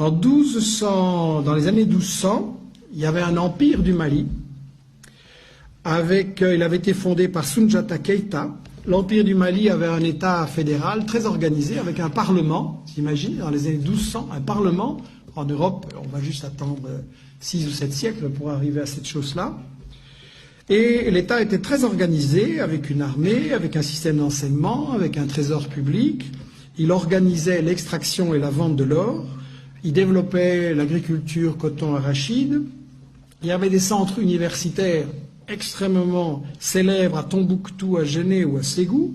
Dans les années 1200, il y avait un empire du Mali. Il avait été fondé par Soundiata Keïta. L'empire du Mali avait un État fédéral très organisé, avec un parlement. T'imagines, dans les années 1200, un parlement. En Europe, on va juste attendre 6 ou 7 siècles pour arriver à cette chose-là. Et l'État était très organisé, avec une armée, avec un système d'enseignement, avec un trésor public. Il organisait l'extraction et la vente de l'or. Il développait l'agriculture, coton, arachide. Il y avait des centres universitaires extrêmement célèbres à Tombouctou, à Géné ou à Ségou.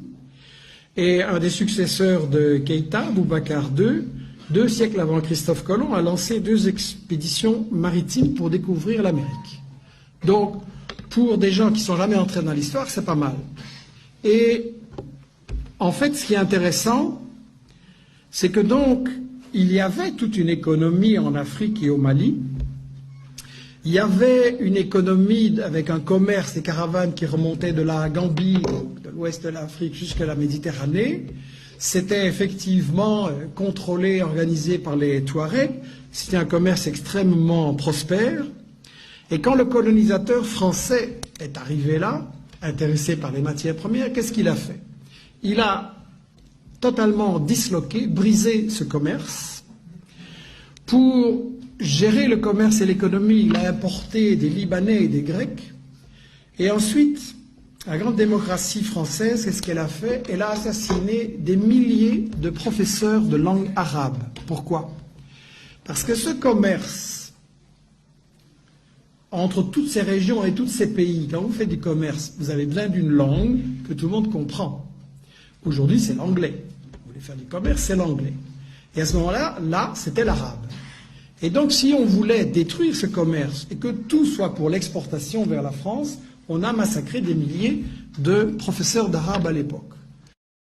Et un des successeurs de Keïta, Boubacar II, 2 siècles avant Christophe Colomb, a lancé 2 expéditions maritimes pour découvrir l'Amérique. Donc, pour des gens qui ne sont jamais entrés dans l'histoire, c'est pas mal. Et en fait, ce qui est intéressant, c'est que donc, il y avait toute une économie en Afrique et au Mali. Il y avait une économie avec un commerce, des caravanes qui remontaient de la Gambie, de l'ouest de l'Afrique jusqu'à la Méditerranée. C'était effectivement contrôlé, organisé par les Touaregs. C'était un commerce extrêmement prospère. Et quand le colonisateur français est arrivé là, intéressé par les matières premières, qu'est-ce qu'il a fait? Il a totalement disloqué, brisé ce commerce. Pour gérer le commerce et l'économie, il a importé des Libanais et des Grecs. Et ensuite, la grande démocratie française, qu'est-ce qu'elle a fait? Elle a assassiné des milliers de professeurs de langue arabe. Pourquoi? Parce que ce commerce entre toutes ces régions et tous ces pays, quand vous faites du commerce, vous avez besoin d'une langue que tout le monde comprend. Aujourd'hui, c'est l'anglais. Vous voulez faire du commerce, c'est l'anglais. Et à ce moment-là, c'était l'arabe. Et donc, si on voulait détruire ce commerce et que tout soit pour l'exportation vers la France, on a massacré des milliers de professeurs d'arabe à l'époque.